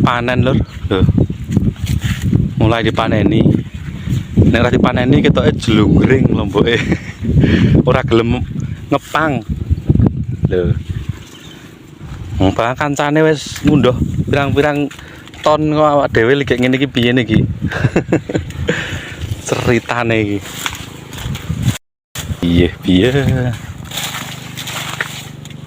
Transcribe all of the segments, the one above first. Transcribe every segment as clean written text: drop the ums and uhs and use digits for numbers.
panen lur. Lho. Mulai dipaneni. Nek ora dipaneni ketoke jlunggring lomboke. Ora gelem ngepang. Lho. Mbah kancane wis ngunduh pirang-pirang ton kok awak dhewe lek ngene iki piye niki. Ceritane iki. Piye.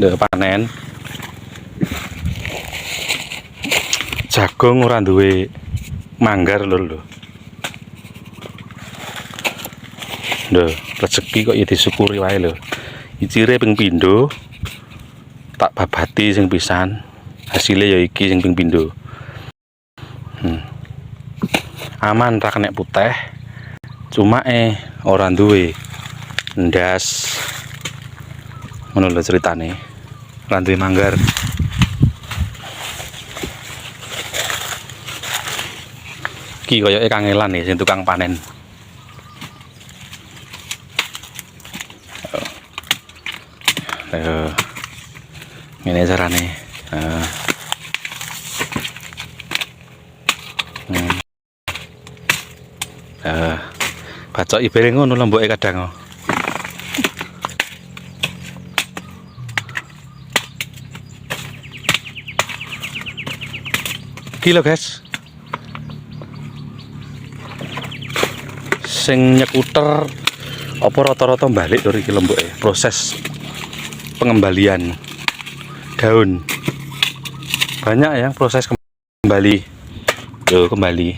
Ndek panen. Jagung ora duwe manggar lho. Lho, rezeki kok ya disyukuri wae lho. Icire ping pindho tak babati sing pisan. Hasilnya ya iki sing ping pindho. Aman ra kena putih. Cuma ora duwe ndas. Ngono lho ceritane. Ora duwe manggar. Iki koyoke kangelan nih sing tukang panen. Ini carane. Bacok ibere ngono lomboke kadang. Iki lho guys. Sing nyekuter apa rata-rata balik dari iki lomboke. Proses pengembalian daun banyak ya, proses kembali kembali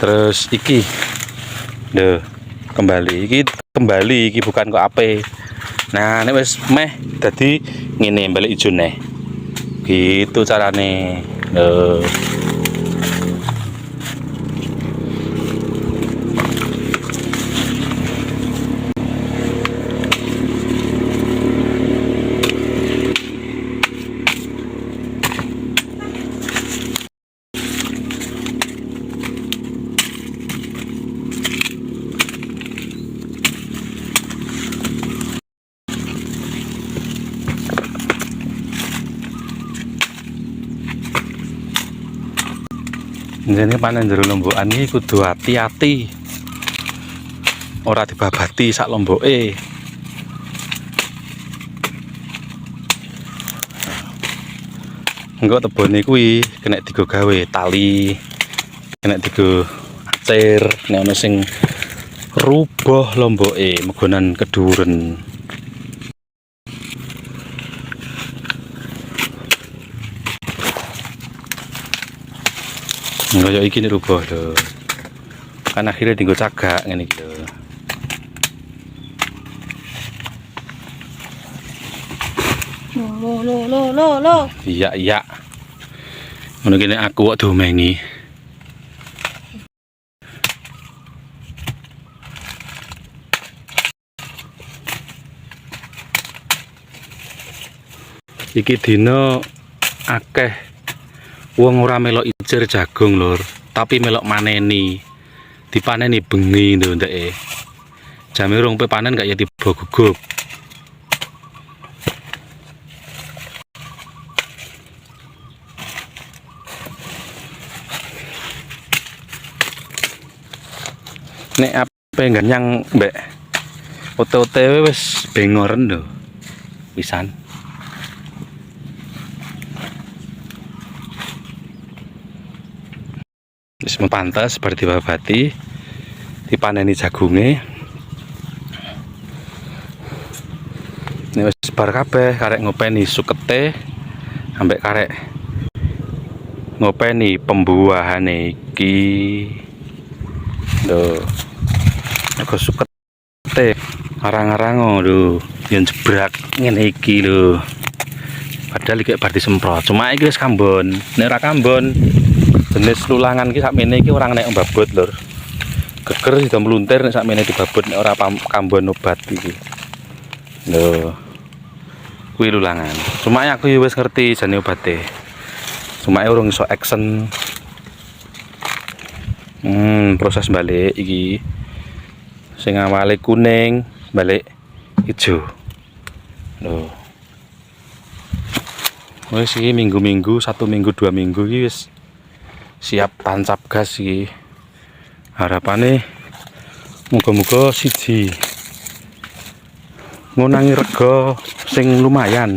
terus iki kembali iki bukan kok ape. Nah nek wis meh dadi ngene balik ijone gitu carane. Ini panen jero lombokan iki kudu hati-hati. Ora dibabati sak lomboke. Engko tebone kuwi kena digo gawe tali, kena digo acir, nek ana sing rubuh lomboke megonan keduren. Kayak iki nih rubuh lho. Kan akhirnya tinggal cagak ngene iki lho. Lo. Iya. Ngono kene aku kok domengi. Iki dina akeh wong ora melok icir jagung lur, tapi melok maneni. Dipaneni bengi lho ndeke. Jame rong pe panen gak ya tiba gugup. Nek ape ganyang mbek ote-ote wis bengoren lho. Pisan. Wis pantas seperti babati dipaneni jagunge. Nek wis bar kabeh karek ngopeni sukete ambek karek ngopeni pembuahane iki. Lho. Nek sukete arang-arang lho, yen jebrak ngene iki lho. Padahal iki bar disemprot. Cuma iki wis kambon. Nek ora kambon jenis lulangan ki sakmene iki ora nek mbabut lur. Geger sida mluntir nek sakmene dibabut nek ora kambon obat iki. Lho. Kuwi lulangan. Cuma aku ya wis ngerti jane obate. Cuma urung iso action. Proses balik iki. Sing awale kuning, balik ijo. Lho. Wis iki minggu-minggu, 1 minggu 2 minggu iki wis siap tancap gas iki. Harapane muga-muga siji ngunangi rega sing lumayan.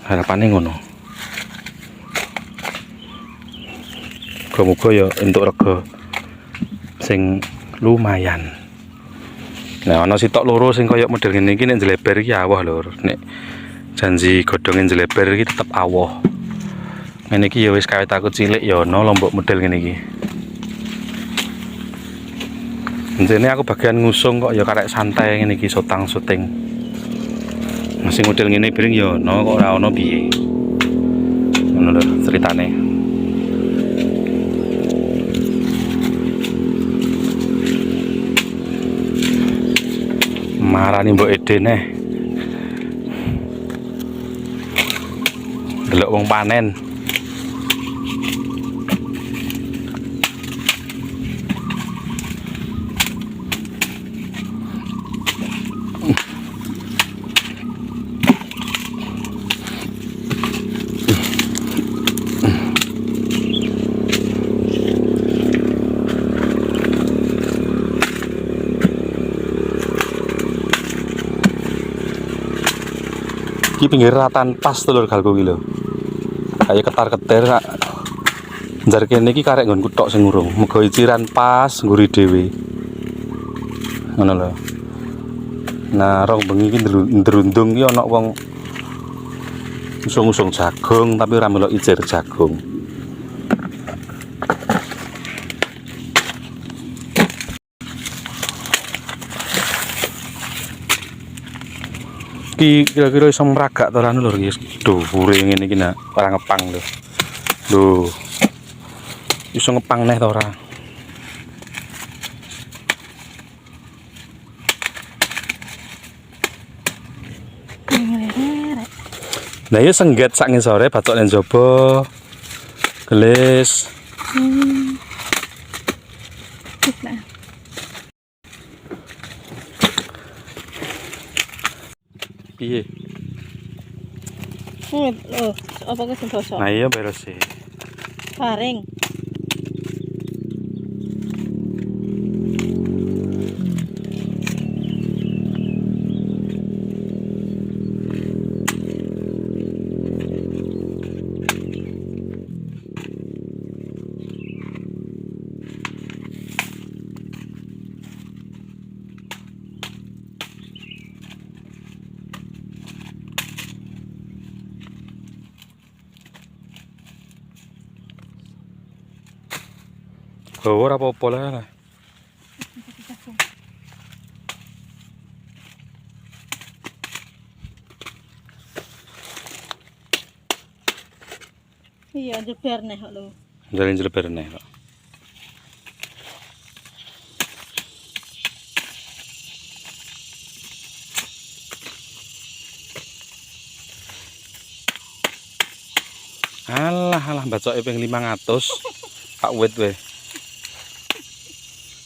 Harapane ngono. Muga-muga ya entuk rega sing lumayan. Nah, ana sitok loro sing kaya model ngene iki nek jleber iki awah lho. Nek janji godhonge jleber iki tetep awah. Ngene iki ya wis kawit aku cilik ya ana lombok model ngene iki. Njene aku bagian ngusung kok ya karek santai ngene iki sotang syuting. Masih model ngene piring ya ana kok ora ana piye. Ngono lho ceritane. Marani mbok Ede neh. Delok wong panen. Iki pinggir ratan pas telur galku iki lho. Kayak ketar-ketir sak. Njar kene iki karek nggonku tok sing ngurung. Muga iciran pas ngguri dhewe. Ngono lho. Nah, rong bengi iki ndrundung iki ana wong usung-usung jagung tapi ora melok icir jagung. Ki kira-kira iso meragak to anu lho iki. Dhuwure ngene iki nak ora ngepang lho. Lho. Iso ngepang neh to ora? Nah ya sengget sak ngisore batok nang jaba. Gelis. Piye? Oh, apa ke sing bosok? Nah iya beres sih. Paring. Gawa ora apa-apa lah. Iya, jeber neh kok lho. Jalan jleber neh kok. Alah bacoke ping 500. Pak wit we.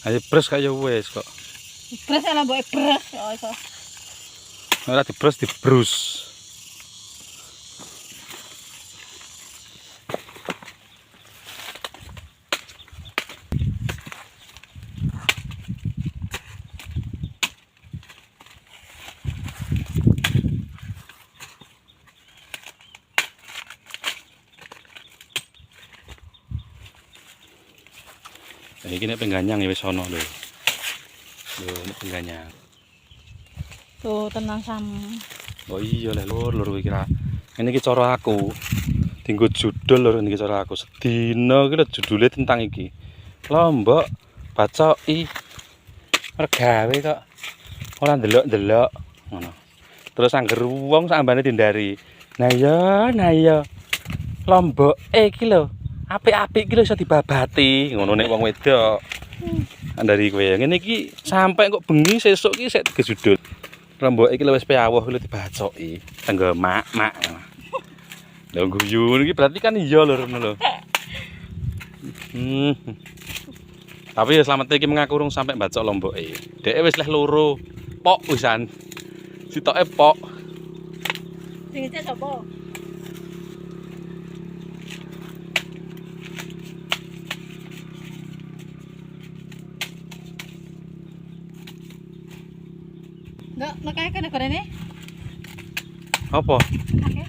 Ayo pres kaya wis kok. Pres ala mbok pres kok iso. Ora dipres dibrus. Iki nek pengganyang ya wis ana lho. Lho nek pengganyang. Tuh tenang sam. Oh iya leh lur iki ra. Ngene iki cara aku. Dinggo judul lur niki cara aku. Sedina iki lho judule tentang iki. Lombok bacoki regawe kok ora ndelok-ndelok ngono. Terus angger wong sak ambane dindari. Nah ya. Lombok iki lho. Apik-apik iki lho iso dibabati ngono nek wong wedok. Dari kowe ngene iki sampai kok bengi sesuk iki sik digejudul. Lombok iki lho wis piyawuh lho dibacoki. Tenggo mak-mak. Lho guyu iki berarti kan iya lho ngono lho. Tapi ya selamat iki mengaku urung sampai bacok lomboke. Dheke wis leh loro. Pok wisan. Sitoke pok. Sing iki sapa? Ndak, makanya kan negara ini. Apa? Oke.